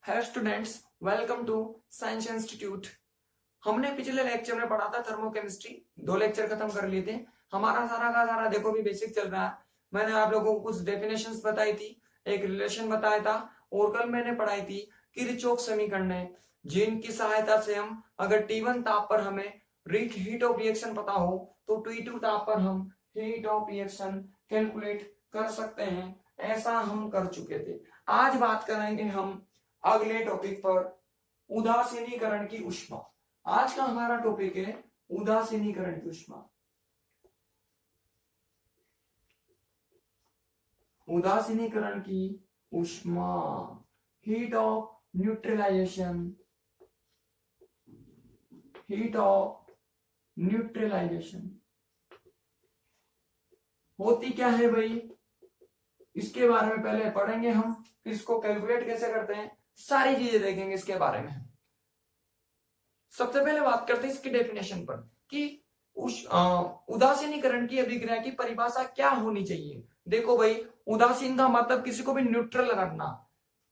Hello students, welcome to science institute. हमने पिछले lecture में पढ़ा था थर्मोकेमिस्ट्री। 2 लेक्चर खत्म कर लिए थे। हमारा सारा का सारा देखो भी बेसिक चल रहा है। मैंने आप लोगों को कुछ डेफिनेशंस बताई थी, एक रिलेशन बताया था, और कल मैंने पढ़ाई थी किरचॉफ समीकरण, जिनकी सहायता से हम अगर T1 ताप पर हमें हीट ऑफ रिएक्शन पता हो तो T2 ताप पर हम हीट ऑफ रिएक्शन कैलकुलेट कर सकते हैं। ऐसा हम कर चुके थे। आज बात करेंगे हम अगले टॉपिक पर, उदासीनीकरण की ऊष्मा। आज का हमारा टॉपिक है उदासीनीकरण की ऊष्मा। उदासीनीकरण की ऊष्मा, heat of neutralization, heat of neutralization होती क्या है भाई, इसके बारे में पहले पढ़ेंगे हम। इसको कैलकुलेट कैसे करते हैं, सारी चीजें देखेंगे इसके बारे में। सबसे पहले बात करते हैं इसकी डेफिनेशन पर कि उदासीनीकरण की अभिक्रिया की परिभाषा क्या होनी चाहिए। देखो भाई, उदासीन का मतलब किसी को भी न्यूट्रल करना।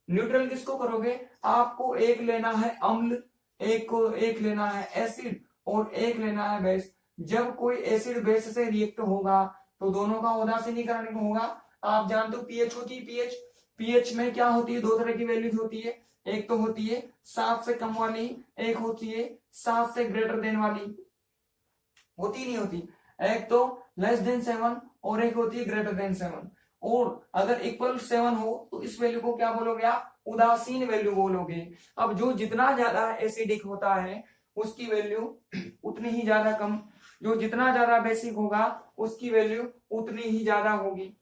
न्यूट्रल किसको करोगे, आपको एक लेना है अम्ल, एक लेना है एसिड और एक लेना है बेस। जब कोई एसिड बेस से रिएक्ट होगा तो दोनों का उदासीनीकरण होगा। आप जानते हो पीएच होती है, पीएच में क्या होती है, 2 तरह की वैल्यूज होती है। एक तो होती है 7 से कम वाली, एक होती है 7 से ग्रेटर देन वाली। होती नहीं होती, एक तो लेस देन 7 और एक होती है ग्रेटर देन 7। और अगर इक्वल 7 हो तो इस वैल्यू को क्या बोलोगे आप, उदासीन वैल्यू बोलोगे। अब जो जितना ज्यादा एसिडिक होता है उसकी वैल्यू उतनी ही ज्यादा कम, जो जितना ज्यादा बेसिक होगा उसकी वैल्यू उतनी ही ज्यादा होगी।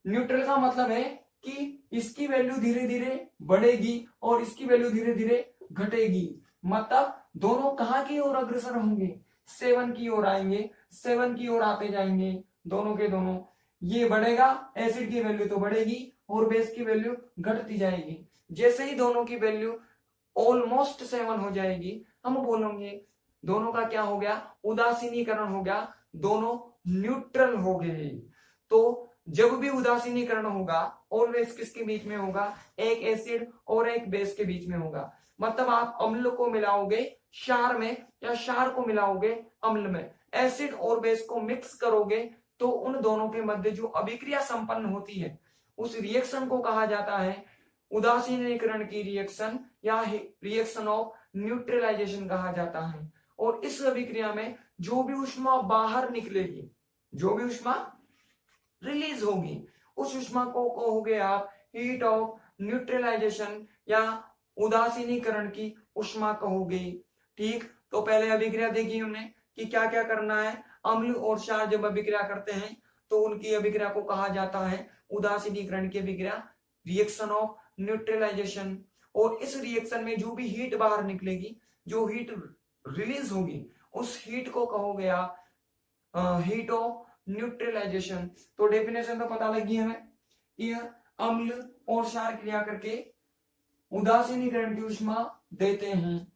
न्यूट्रल का मतलब है कि इसकी वैल्यू धीरे धीरे बढ़ेगी और इसकी वैल्यू धीरे धीरे घटेगी। मतलब दोनों कहां की ओर अग्रसर होंगे, 7 की ओर आएंगे, 7 की ओर आते जाएंगे दोनों के दोनों। ये बढ़ेगा, एसिड की वैल्यू तो बढ़ेगी और बेस की वैल्यू घटती जाएगी। जैसे ही दोनों की वैल्यू ऑलमोस्ट 7 हो जाएगी, हम बोलेंगे दोनों का क्या हो गया, उदासीनीकरण हो गया, दोनों न्यूट्रल हो गए। तो जब भी उदासीनीकरण होगा ऑलवेज किसके बीच में होगा, एक एसिड और एक बेस के बीच में होगा। मतलब आप अम्ल को मिलाओगे क्षार में या क्षार को मिलाओगे अम्ल में, एसिड और बेस को मिक्स करोगे तो उन दोनों के मध्य जो अभिक्रिया संपन्न होती है उस रिएक्शन को कहा जाता है उदासीनीकरण की रिएक्शन या रिएक्शन ऑफ न्यूट्रलाइजेशन कहा जाता है। और इस अभिक्रिया में जो भी ऊष्मा बाहर निकलेगी, जो भी ऊष्मा रिलीज होगी, उस ऊष्मा को कहोगे आप हीट ऑफ न्यूट्रलाइजेशन या उदासीनीकरण की ऊष्मा कहोगे। ठीक, तो पहले अभिक्रिया देखी हमने कि क्या क्या करना है। अम्ल और क्षार जब अभिक्रिया करते हैं तो उनकी अभिक्रिया को कहा जाता है उदासीनीकरण की अभिक्रिया, रिएक्शन ऑफ न्यूट्रलाइजेशन। और इस रिएक्शन में जो भी हीट बाहर निकलेगी, जो हीट रिलीज होगी, उस हीट को कहोगे आप हीट ऑफ न्यूट्रलाइजेशन। तो डेफिनेशन तो पता लगी हमें, यह अम्ल और क्षार क्रिया करके उदासीनीकरण की ऊष्मा देते हैं।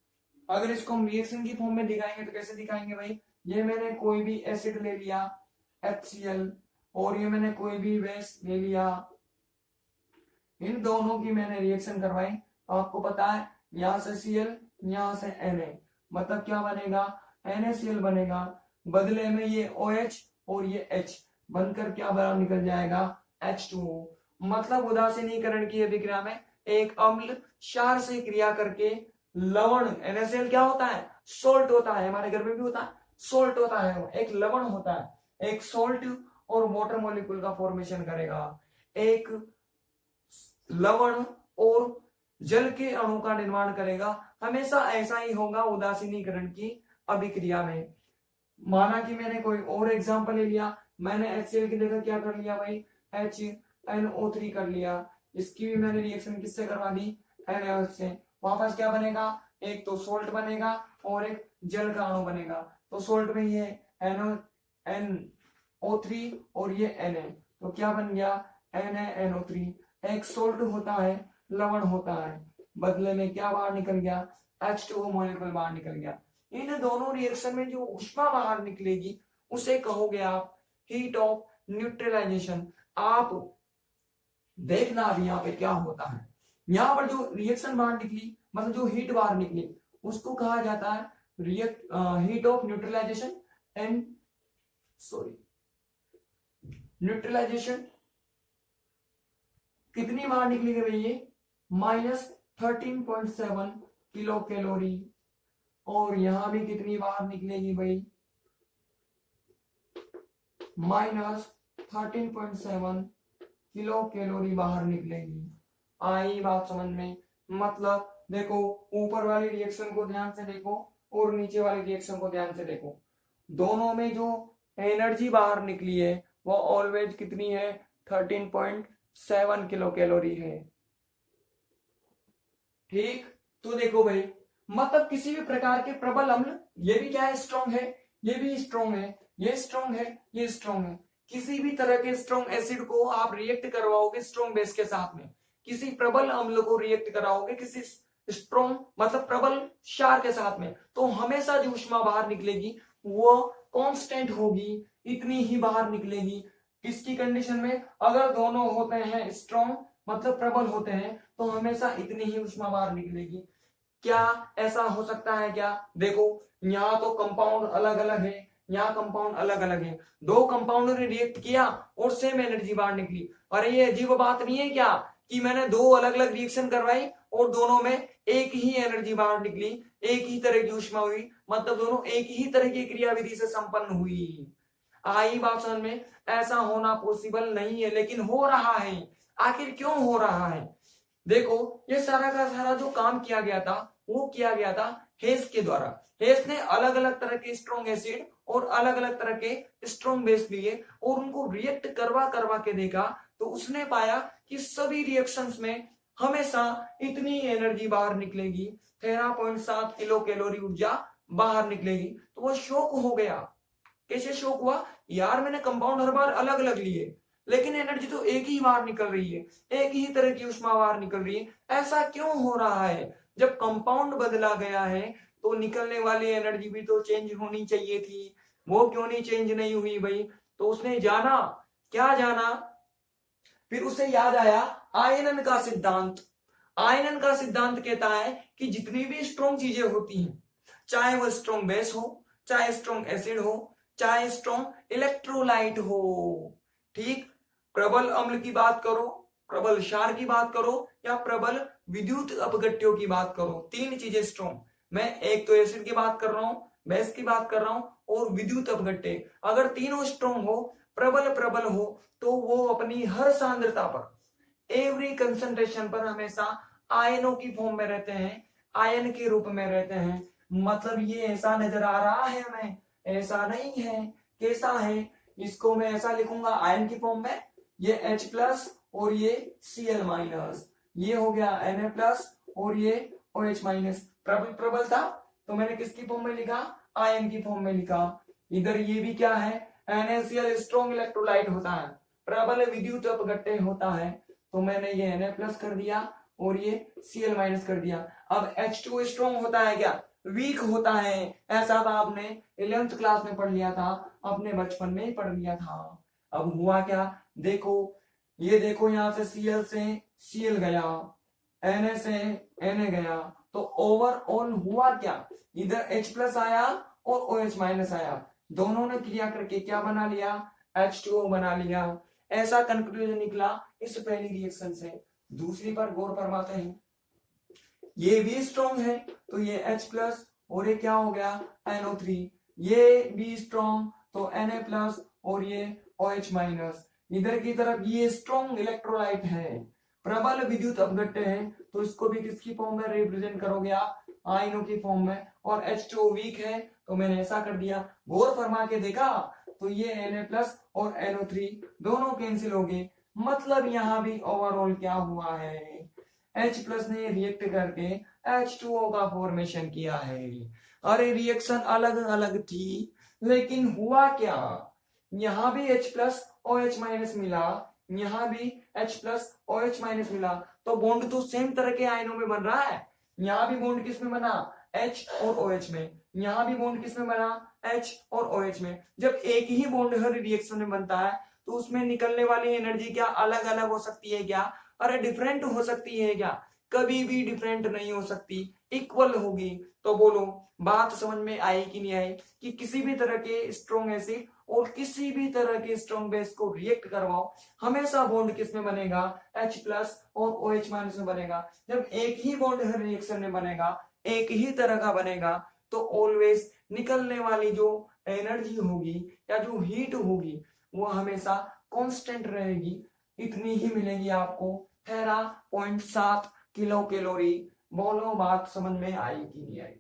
अगर इसको हम रिएक्शन की फॉर्म में दिखाएंगे तो कैसे दिखाएंगे भाई, ये मैंने कोई भी एसिड ले लिया HCl और ये मैंने कोई भी बेस ले लिया, इन दोनों की मैंने रिएक्शन करवाई तो आपको पता है यहां से Cl यहां से Na, मतलब क्या बनेगा, NaCl बनेगा। बदले में ये OH और ये H बनकर क्या बाहर निकल जाएगा, H2O। मतलब उदासीनीकरण की अभिक्रिया में एक अम्ल क्षार से क्रिया करके लवण, NaCl क्या होता है, सोल्ट होता है, हमारे घर में भी होता है सोल्ट होता है, वो एक लवण होता है, एक सोल्ट और वाटर मॉलिक्यूल का फॉर्मेशन करेगा। एक लवण और जल के अणु का निर्माण करेगा। हमेशा ऐसा ही होगा उदासीनीकरण की अभिक्रिया में। माना कि मैंने कोई और एग्जांपल ले लिया, मैंने HCl की जगह क्या कर लिया भाई, HNO3 कर लिया। इसकी भी मैंने रिएक्शन किससे करवा दी, NaOH से। वापस क्या बनेगा, एक तो सोल्ट बनेगा और एक जल का अणु बनेगा। तो सोल्ट में ये NO3 और ये Na, तो क्या बन गया NaNO3। एक सोल्ट होता है, लवण होता है, बदले में क्या बाहर निकल गया, H2O मॉलिक्यूल बाहर निकल गया। इन दोनों रिएक्शन में जो ऊष्मा बाहर निकलेगी उसे कहोगे आप हीट ऑफ न्यूट्रलाइजेशन। आप देखना अभी यहाँ पे क्या होता है, यहाँ पर जो रिएक्शन बाहर निकली, मतलब जो हीट बाहर निकली, उसको कहा जाता है heat of neutralization and neutralization. कितनी बाहर निकलेगी भाई ये? -13.7 किलो कैलोरी। और यहां भी कितनी बाहर निकलेगी भाई? -13.7 किलो कैलोरी बाहर निकलेगी। आई बात समझ में? मतलब देखो, ऊपर वाली रिएक्शन को ध्यान से देखो और नीचे वाली रिएक्शन को ध्यान से देखो, दोनों में जो एनर्जी बाहर निकली है वो ऑलवेज कितनी है? 13.7 किलो कैलोरी है। ठीक, तो देखो भाई, मतलब किसी भी प्रकार के प्रबल अम्ल, ये भी क्या है? स्ट्रॉन्ग है, ये भी स्ट्रॉन्ग है, ये स्ट्रॉन्ग है, ये स्ट्रॉन्ग है। किसी भी तरह के स्ट्रॉन्ग एसिड को आप रिएक्ट करवाओगे स्ट्रॉन्ग बेस के साथ में, किसी प्रबल अम्ल को रिएक्ट कराओगे किसी स्ट्रॉन्ग मतलब प्रबल क्षार के साथ में, तो हमेशा जो ऊष्मा बाहर निकलेगी वो कांस्टेंट होगी, इतनी ही बाहर निकलेगी। किसकी कंडीशन में? अगर दोनों होते हैं स्ट्रॉन्ग मतलब प्रबल होते हैं, तो हमेशा इतनी ही ऊष्मा बाहर निकलेगी। क्या ऐसा हो सकता है क्या? देखो, यहाँ तो कंपाउंड अलग अलग है, यहाँ कंपाउंड अलग अलग है, दो कंपाउंड ने रिएक्ट किया और सेम एनर्जी बाहर निकली। अरे ये अजीब बात नहीं है क्या कि मैंने दो अलग अलग रिएक्शन करवाई और दोनों में एक ही एनर्जी बाहर निकली, एक ही तरह की ऊष्मा हुई, मतलब दोनों एक ही तरह की क्रियाविधि से संपन्न हुई। आई बात समझ में? ऐसा होना पॉसिबल नहीं है, लेकिन हो रहा है। आखिर क्यों हो रहा है? देखो, ये सारा का सारा जो काम किया गया था वो किया गया था हेस के द्वारा। हेस ने अलग अलग तरह के स्ट्रॉन्ग एसिड और अलग अलग तरह के स्ट्रॉन्ग बेस लिए और उनको रिएक्ट करवा करवा के देखा, तो उसने पाया कि सभी रिएक्शंस में हमेशा इतनी एनर्जी बाहर निकलेगी, 13.7 किलो कैलोरी ऊर्जा बाहर निकलेगी। तो वो शौक हो गया। कैसे शौक हुआ? यार मैंने कंपाउंड हर बार अलग अलग लिए, लेकिन एनर्जी तो एक ही बाहर निकल रही है, एक ही तरह की ऊष्मा बाहर निकल रही है। ऐसा क्यों हो रहा है? जब कंपाउंड बदला गया है तो निकलने वाली एनर्जी भी तो चेंज होनी चाहिए थी, वो क्यों नहीं चेंज नहीं हुई भाई? तो उसने जाना, क्या जाना? फिर उसे याद आया आयनन का सिद्धांत। आयनन का सिद्धांत कहता है कि जितनी भी स्ट्रॉन्ग चीजें होती हैं, चाहे वो स्ट्रॉन्ग बेस हो, चाहे स्ट्रॉन्ग एसिड हो, चाहे स्ट्रॉन्ग इलेक्ट्रोलाइट हो, ठीक, प्रबल अम्ल की बात करो, प्रबल क्षार की बात करो या प्रबल विद्युत अपघट्यों की बात करो, तीन चीजें स्ट्रॉन्ग। मैं एक तो एसिड की बात कर रहा हूं, बेस की बात कर रहा हूं और विद्युत अपघट्य, अगर तीनों स्ट्रॉन्ग हो, प्रबल प्रबल हो, तो वो अपनी हर सांद्रता पर, एवरी कंसंट्रेशन पर हमेशा आयनों की फॉर्म में रहते हैं, आयन के रूप में रहते हैं। मतलब ये ऐसा नजर आ रहा है हमें? ऐसा नहीं है। कैसा है? इसको मैं ऐसा लिखूंगा आयन की फॉर्म में, ये H प्लस और ये Cl माइनस, ये हो गया Na प्लस और ये OH माइनस। प्रबल प्रबल था तो मैंने किसकी फॉर्म में लिखा? आयन की फॉर्म में लिखा। इधर ये भी क्या है? NaCl स्ट्रॉन्ग इलेक्ट्रोलाइट होता है, प्रबल विद्युत अपघट्य होता है, तो मैंने ये Na प्लस कर दिया और ये Cl माइनस कर दिया। अब H2 स्ट्रॉन्ग होता है क्या? वीक होता है। ऐसा था आपने 11th क्लास में पढ़ लिया था, अपने बचपन में ही पढ़ लिया था। अब हुआ क्या? देखो, ये देखो, यहां से Cl से Cl गया, Na से Na गया, तो ओवरऑल हुआ क्या? इधर H प्लस आया और OH माइनस आया, दोनों ने क्रिया करके क्या बना लिया? H2O बना लिया। ऐसा कंक्लूजन निकला इस पहली रिएक्शन से। दूसरी पर गौर फरमाते हैं, ये भी स्ट्रॉन्ग है तो ये H प्लस और ये क्या हो गया? NO3, ये भी स्ट्रॉन्ग तो Na प्लस और ये OH माइनस। इधर की तरफ ये स्ट्रॉन्ग इलेक्ट्रोलाइट है, प्रबल विद्युत अपघट्य है, तो इसको भी किसकी फॉर्म में रिप्रेजेंट करोगे आप? आयनों की फॉर्म में। और H2O वीक है तो मैंने ऐसा कर दिया। गौर फरमा के देखा तो ये Na प्लस और NO3 दोनों कैंसिल हो गए। मतलब यहां भी ओवरऑल क्या हुआ है? H प्लस ने रिएक्ट करके H2O का फॉर्मेशन किया है। अरे रिएक्शन अलग अलग थी, लेकिन हुआ क्या? यहां भी H प्लस OH माइनस मिला, यहां भी H प्लस OH माइनस मिला, तो बॉन्ड तो सेम तरह के आयनों में बन रहा है। यहां भी बॉन्ड किस में बना? H और OH में। यहां भी बॉन्ड किस में बना? H और OH में। जब एक ही बॉन्ड हर रिएक्शन में बनता है तो उसमें निकलने वाली एनर्जी क्या अलग अलग हो सकती है क्या? अरे डिफरेंट हो सकती है क्या? कभी भी डिफरेंट नहीं हो सकती, इक्वल होगी। तो बोलो बात समझ में आई कि नहीं आई कि किसी भी तरह के स्ट्रॉन्ग एसिड और किसी भी तरह के स्ट्रॉन्ग बेस को रिएक्ट करवाओ, हमेशा बॉन्ड किस में बनेगा, H प्लस और OH माइनस में बनेगा। जब एक ही बॉन्ड हर रिएक्शन में बनेगा, एक ही तरह का बनेगा, तो ऑलवेज निकलने वाली जो एनर्जी होगी या जो हीट होगी वो हमेशा कांस्टेंट रहेगी, इतनी ही मिलेगी आपको, 13.7 किलो कैलोरी। बोलो बात समझ में आई कि नहीं आई।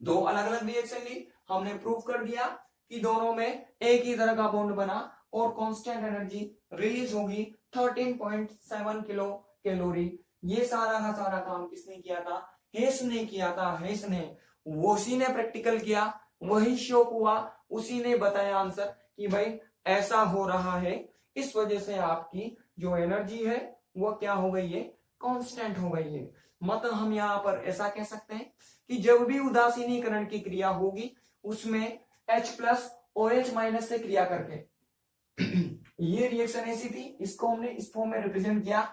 दो अलग अलग रिएक्शन ली, हमने प्रूव कर दिया कि दोनों में एक ही तरह का बॉन्ड बना और कांस्टेंट एनर्जी रिलीज होगी 13.7 किलो कैलोरी। ये सारा का सारा काम किसने किया था, हेस ने किया था, हेस ने, उसी ने प्रैक्टिकल किया, वही शो हुआ, उसी ने बताया आंसर कि भाई ऐसा हो रहा है, इस वजह से आपकी जो एनर्जी है वो क्या हो गई है, कांस्टेंट हो गई है। मतलब हम यहाँ पर ऐसा कह सकते हैं कि जब भी उदासीनीकरण की क्रिया होगी उसमें H प्लस OH माइनस से क्रिया करके ये रिएक्शन ऐसी थी, इसको हमने इस फॉर्म में रिप्रेजेंट किया,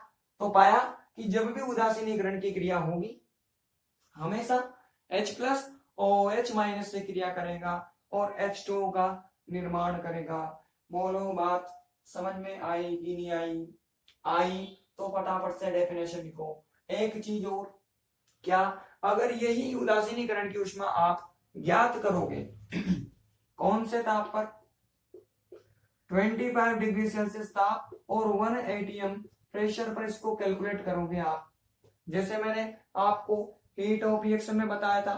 तो पाया कि जब भी उदासीनीकरण की क्रिया होगी हमेशा H प्लस OH माइनस से क्रिया करेगा और H2O का निर्माण करेगा। बोलो बात समझ में आई कि नहीं आई? आई तो फटाफट से डेफिनेशन लिखो। एक चीज और, क्या अगर यही उदासीनीकरण की ऊष्मा आप ज्ञात करोगे कौन से ताप पर, 25 डिग्री सेल्सियस ताप और 1 atm प्रेशर पर इसको कैलकुलेट करोगे आप, जैसे मैंने आपको हीट ऑफ रिएक्शन में बताया था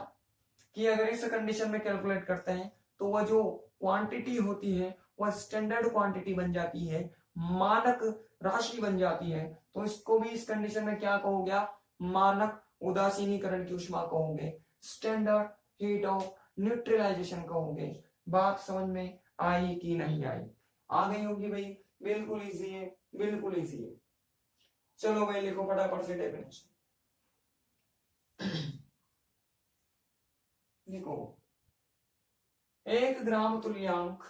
कि अगर इस कंडीशन में कैलकुलेट करते हैं तो वह जो क्वांटिटी होती है वह स्टैंडर्ड क्वांटिटी बन जाती है, मानक राशि बन जाती है। तो इसको भी इस कंडीशन में क्या कहोगे, मानक उदासीनीकरण की ऊष्मा कहोगे, स्टैंडर्ड हीट ऑफ न्यूट्रलाइजेशन कहोगे। बात समझ में आई कि नहीं आई? आ गई होगी भाई, बिल्कुल इजी है, बिल्कुल इजी है। चलो भाई लिखो फटाफट से डेफिनेशन लिखो। 1 ग्राम तुल्यांक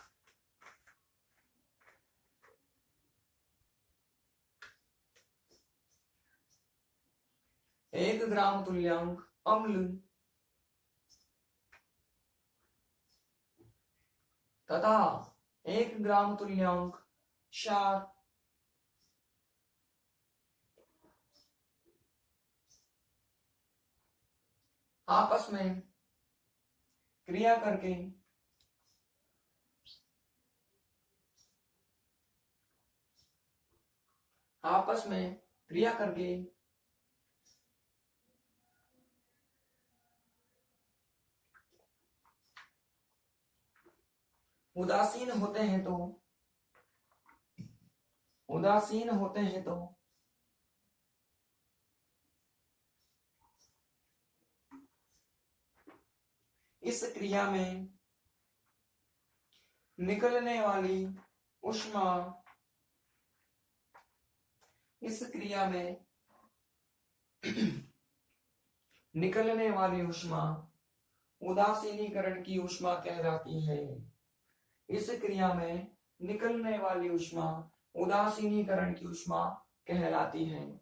अम्ल तथा 1 ग्राम तुल्यांक क्षार आपस में क्रिया करके उदासीन होते हैं तो इस क्रिया में निकलने वाली ऊष्मा उदासीनीकरण की ऊष्मा कहलाती है। इस क्रिया में निकलने वाली ऊष्मा उदासीनीकरण की ऊष्मा कहलाती है।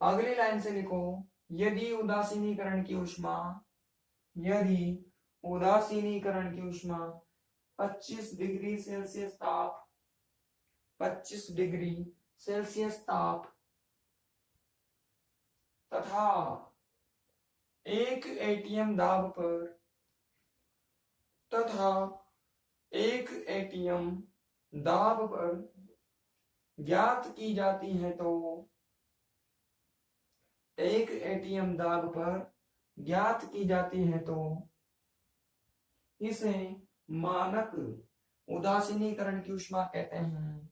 अगली लाइन से लिखो, यदि उदासीनीकरण की ऊष्मा 25 डिग्री सेल्सियस ताप तथा 1 atm दाब पर ज्ञात की जाती है तो 1 atm दाब पर ज्ञात की जाती है तो इसे मानक उदासीनीकरण की ऊष्मा कहते हैं।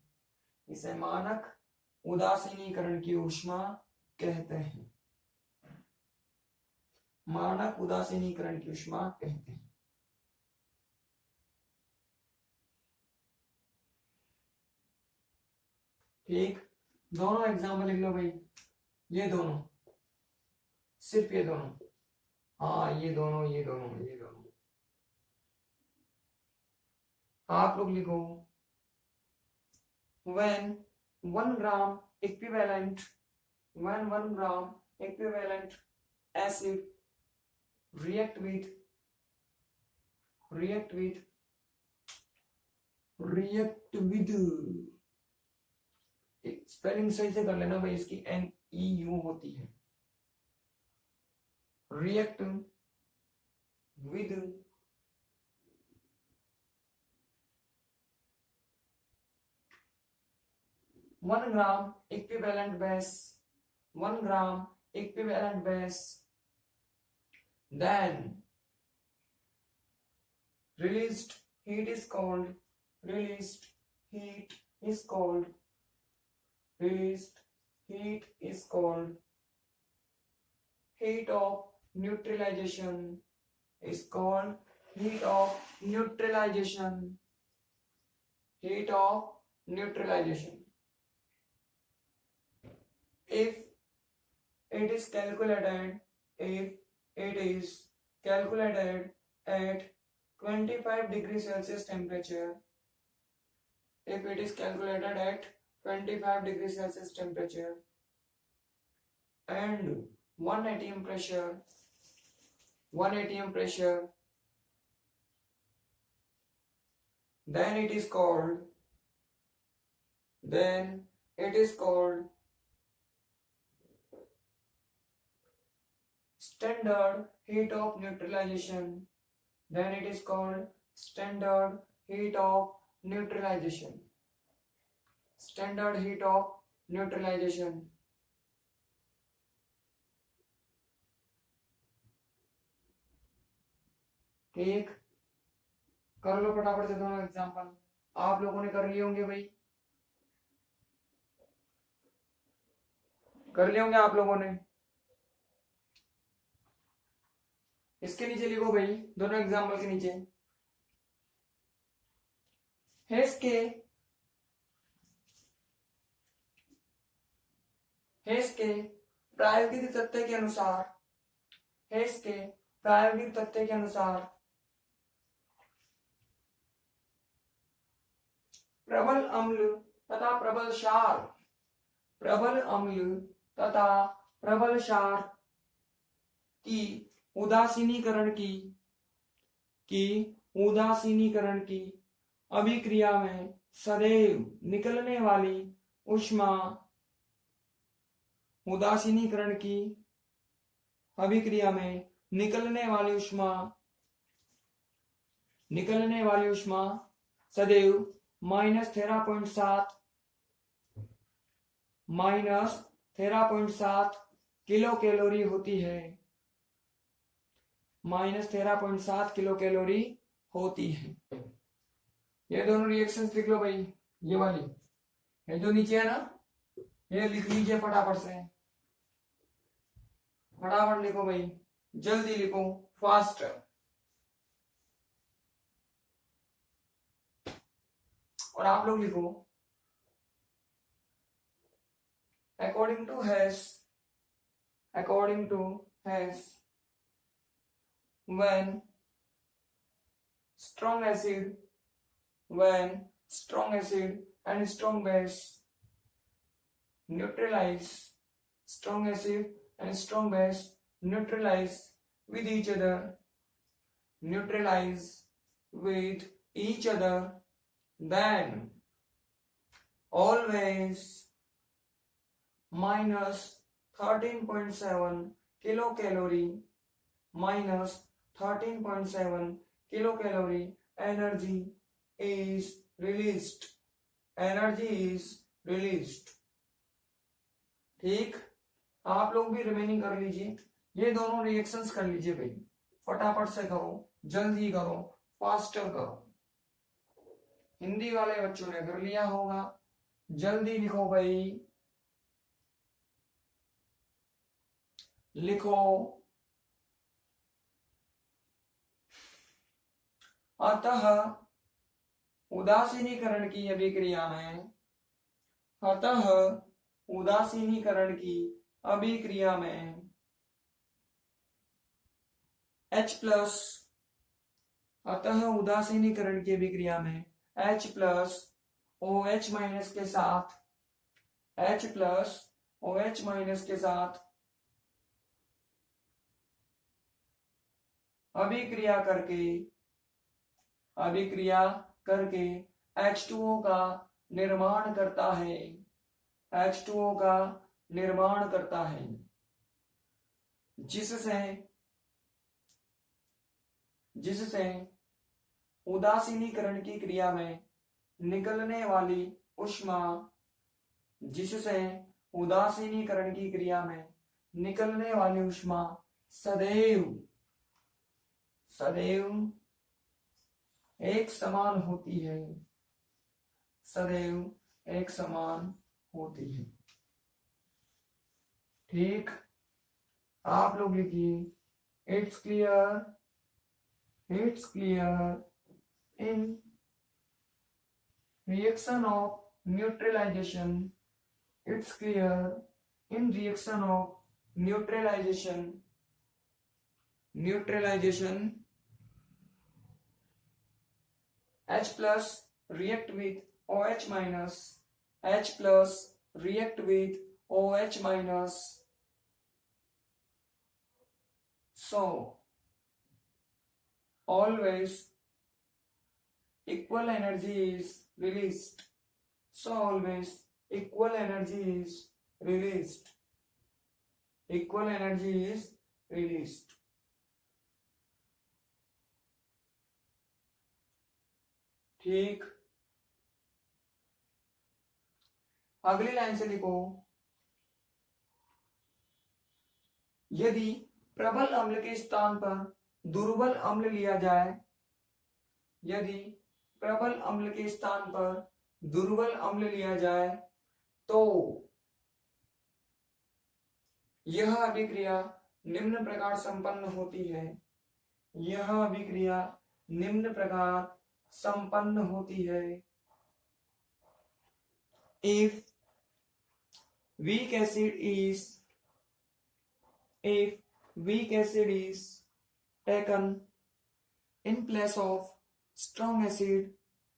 इसे मानक उदासीनीकरण की ऊष्मा कहते हैं। मानक उदासीनीकरण की ऊष्मा कहते हैं। ठीक, दोनों एग्जाम्पल लिख लो भाई, ये दोनों, सिर्फ ये दोनों, हाँ ये दोनों आप लोग लिखो, when 1 gram equivalent 1 gram equivalent acid react with spelling सही से कर लेना भाई, इसकी NEU होती है। React with 1 gram equivalent base 1 gram equivalent base, then released heat is called released heat is called heat of neutralization is called heat of neutralization. If it is calculated at 25 degrees Celsius temperature, if it is calculated at 25 degrees Celsius temperature and 1 atm pressure, then it is called standard heat of neutralization. Then it is called standard heat of neutralization. Standard heat of neutralization. ठीक, कर लो फटाफट से दोनों example. आप लोगों ने कर लिए होंगे भाई, कर लिए होंगे आप लोगों ने। इसके नीचे लिखो भाई, दोनों एग्जाम्पल के नीचे, हेस के प्रायोगिक तथ्य के अनुसार प्रबल अम्ल तथा प्रबल क्षार की उदासीनीकरण की अभिक्रिया में सदैव निकलने वाली ऊष्मा सदैव -13.7 किलो कैलोरी होती है। -13.7 किलो कैलोरी होती है। ये दोनों रिएक्शंस लिख लो भाई, ये वाली, ये जो नीचे है ना, ये लिख लीजिए फटाफट से, फटाफट लिखो भाई, जल्दी लिखो, फास्ट। और आप लोग लिखो, according to Hess, when strong acid and strong base neutralize with each other, then always -13.7 kilocalorie energy is released। ठीक, आप लोग भी रिमेनिंग कर लीजिए, ये दोनों रिएक्शंस कर लीजिए भाई, फटाफट से करो, जल्दी करो, फास्टर करो। हिंदी वाले बच्चों ने कर लिया होगा, जल्दी लिखो भाई, लिखो। अतः उदासीनीकरण की अभिक्रिया में H प्लस OH माइनस के साथ H प्लस OH माइनस के साथ अभिक्रिया करके H2O का निर्माण करता है, H2O का निर्माण करता है, जिससे उदासीनीकरण की क्रिया में निकलने वाली ऊष्मा, जिससे उदासीनीकरण की क्रिया में निकलने वाली ऊष्मा सदैव एक समान होती है, सदैव एक समान होती है। ठीक, आप लोग लिखिए it's clear in reaction of neutralization, it's clear in reaction of neutralization H plus react with OH minus, H plus react with OH minus, so always equal energy is released, so always equal energy is released, equal energy is released। ठीक, अगली line से लिखो, यदि प्रबल अम्ल के स्थान पर दुर्बल अम्ल लिया जाए, यदि प्रबल अम्ल के स्थान पर दुर्बल अम्ल लिया जाए तो यह अभिक्रिया निम्न प्रकार संपन्न होती है, यह अभिक्रिया निम्न प्रकार संपन्न होती है। If weak acid is taken in place of strong acid,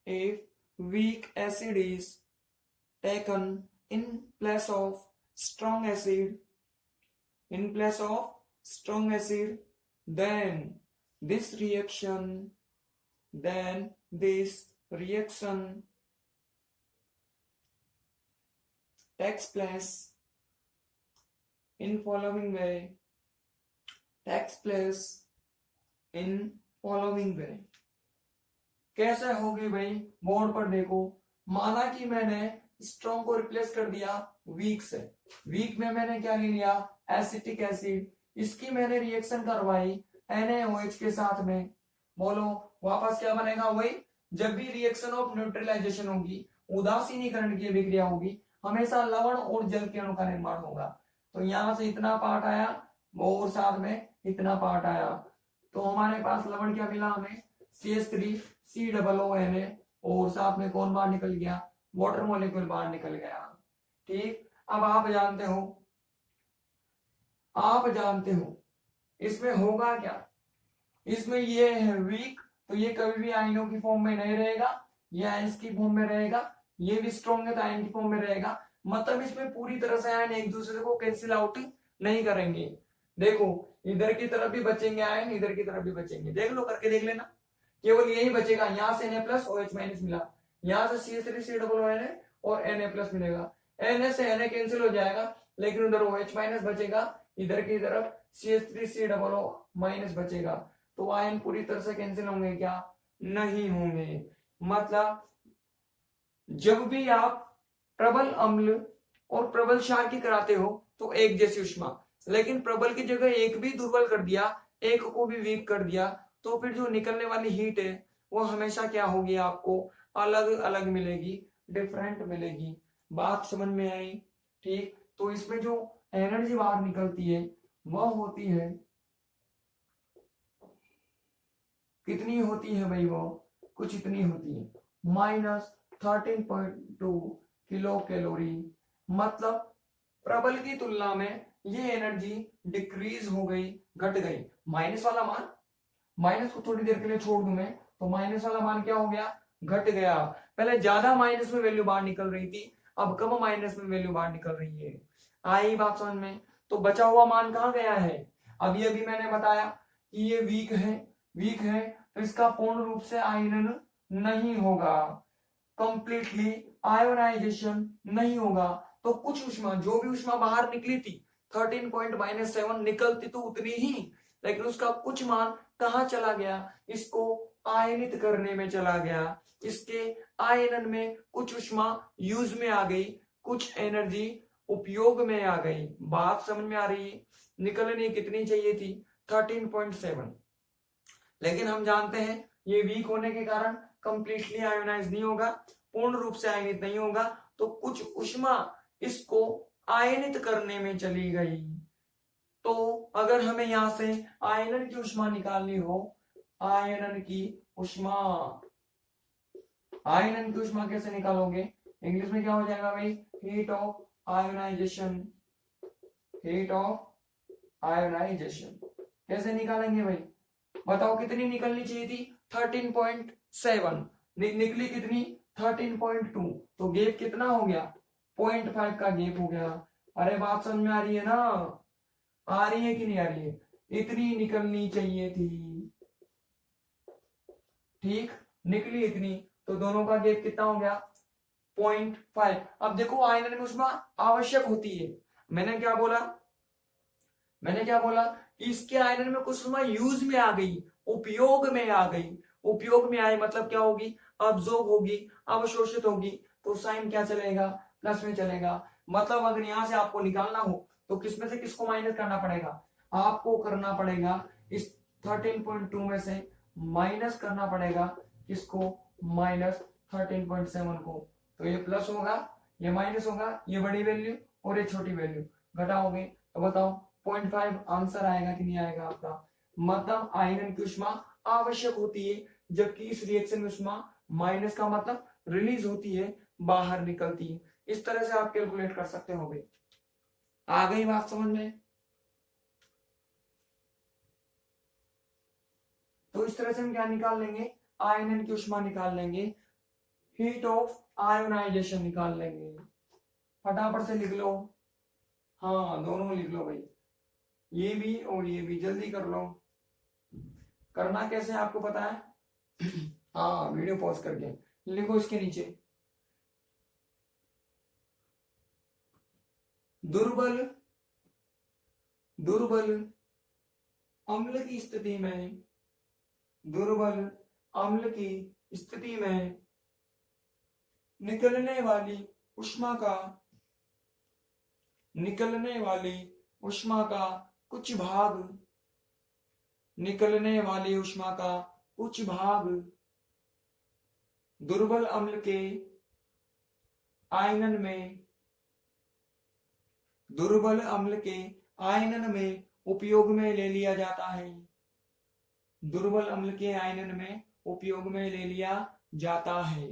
if weak acid is taken in place of strong acid, then this reaction takes place in following way, कैसे होगी भाई, बोर्ड पर देखो, माना कि मैंने स्ट्रॉन्ग को रिप्लेस कर दिया वीक से, वीक में मैंने क्या ले लिया, एसिटिक एसिड, इसकी मैंने रिएक्शन करवाई NaOH के साथ में, बोलो वापस क्या बनेगा, वही जब भी रिएक्शन ऑफ न्यूट्रलाइजेशन होगी, उदासीनीकरण की अभिक्रिया होगी, हमेशा लवण और जल के अणु का निर्माण होगा। तो यहां से इतना पार्ट आया और साथ में इतना पार्ट आया, तो हमारे पास लवण क्या मिला, हमें CH3COONA और साथ में कौन बाहर निकल गया, वाटर मॉलिक्यूल बाहर निकल गया। ठीक, अब आप जानते हो इसमें होगा क्या, इसमें ये है वीक, तो ये कभी भी आयनों की फॉर्म में नहीं रहेगा, ये आयंस की फॉर्म में रहेगा, ये भी स्ट्रॉन्ग है तो आयन की फॉर्म में रहेगा, मतलब इसमें पूरी तरह से आयन एक दूसरे को कैंसिल आउट नहीं करेंगे। देखो इधर की तरफ भी बचेंगे आयन, इधर की तरफ भी बचेंगे, देख लो, करके देख लेना, केवल यही बचेगा, यहाँ से Na प्लस OH माइनस मिला, यहाँ से CH3COONA और Na प्लस मिलेगा, Na से Na कैंसिल हो जाएगा, लेकिन उधर OH माइनस बचेगा, इधर की तरफ CH3COO माइनस बचेगा, तो आयन पूरी तरह से कैंसिल होंगे क्या, नहीं होंगे। मतलब जब भी आप प्रबल अम्ल और प्रबल क्षार की कराते हो तो एक जैसी ऊष्मा, लेकिन प्रबल की जगह एक भी दुर्बल कर दिया, एक को भी वीक कर दिया, तो फिर जो निकलने वाली हीट है वो हमेशा क्या होगी, आपको अलग अलग मिलेगी, डिफरेंट मिलेगी। बात समझ में आई? ठीक, तो इसमें जो एनर्जी बाहर निकलती है वह होती है, कितनी होती है भाई, वो कुछ इतनी होती है, -13.2 किलो कैलोरी। मतलब प्रबल की तुलना में ये एनर्जी डिक्रीज हो गई, घट गई। माइनस वाला मान, माइनस को थोड़ी देर के लिए छोड़ दूं मैं, तो माइनस वाला मान क्या हो गया, घट गया। पहले ज्यादा माइनस में वैल्यू बाहर निकल रही थी, अब कब माइनस में वैल्यू बाहर निकल रही है। आई बात समझ में। तो बचा हुआ मान कहाँ गया है, अभी अभी मैंने बताया कि ये वीक है तो इसका पूर्ण रूप से आयनन नहीं होगा, कंप्लीटली आयोनाइजेशन नहीं होगा। तो कुछ ऊष्मा, जो भी ऊष्मा बाहर निकली थी 13.-7 निकलती तो उतनी ही, लेकिन उसका कुछ मान कहाँ चला गया, इसको आयनित करने में चला गया। इसके आयनन में कुछ ऊष्मा यूज में आ गई, कुछ एनर्जी उपयोग में आ गई। बात समझ में आ रही है। निकलनी कितनी चाहिए थी 13.7, लेकिन हम जानते हैं ये वीक होने के कारण कंप्लीटली आयोनाइज नहीं होगा, पूर्ण रूप से आयनित नहीं होगा। तो कुछ ऊष्मा इसको आयनित करने में चली गई। तो अगर हमें यहां से आयनन की ऊष्मा निकालनी हो, आयनन की ऊष्मा, आयनन की ऊष्मा कैसे निकालोगे, इंग्लिश में क्या हो जाएगा भाई, heat of ionization, heat of ionization. कैसे निकालेंगे भाई, बताओ कितनी निकलनी चाहिए थी 13.7, निकली कितनी 13.2, तो गैप कितना हो गया 0.5 का गैप हो गया। अरे बात समझ में आ रही है ना, आ रही है कि नहीं आ रही है, इतनी निकलनी चाहिए थी, ठीक, निकली इतनी, तो दोनों का गैप कितना हो गया 0.5। अब देखो आयनन में ऊष्मा आवश्यक होती है, मैंने क्या बोला कि इसके आयनन में कुछ ऊष्मा यूज में आ गई, उपयोग में आ गई। उपयोग में आए मतलब क्या होगी, अब्जॉर्ब होगी, अवशोषित होगी, तो साइन क्या चलेगा, प्लस में चलेगा। मतलब अगर यहां से आपको निकालना हो तो किसमें से किसको माइनस करना पड़ेगा, आपको करना पड़ेगा इस 13.2 में से माइनस करना पड़ेगा किसको, -13.7 को। तो ये प्लस होगा, ये माइनस होगा, ये बड़ी वैल्यू और ये छोटी वैल्यू घटाओगे तो बताओ 0.5 आंसर आएगा कि नहीं आएगा आपका। मतलब आयनन की ऊष्मा आवश्यक होती है, जबकि इस रिएक्शन में ऊष्मा माइनस का मतलब रिलीज होती है, बाहर निकलती है। इस तरह से आप कैलकुलेट कर सकते हो भाई। आ गई बात समझ में। तो इस तरह से हम क्या निकाल लेंगे, आयनन की ऊष्मा निकाल लेंगे, हीट ऑफ आयोनाइजेशन निकाल लेंगे। फटाफट से लिख लो, हाँ दोनों लिख लो भाई, ये भी और ये भी, जल्दी कर लो। करना कैसे आपको पता है, हाँ वीडियो पॉज करके लिखो इसके नीचे, दुर्बल अम्ल की स्थिति में, दुर्बल अम्ल की स्थिति में निकलने वाली ऊष्मा का कुछ भाग, निकलने वाली ऊष्मा का कुछ भाग दुर्बल अम्ल के आयनन में उपयोग में ले लिया जाता है, दुर्बल अम्ल के आयनन में उपयोग में ले लिया जाता है।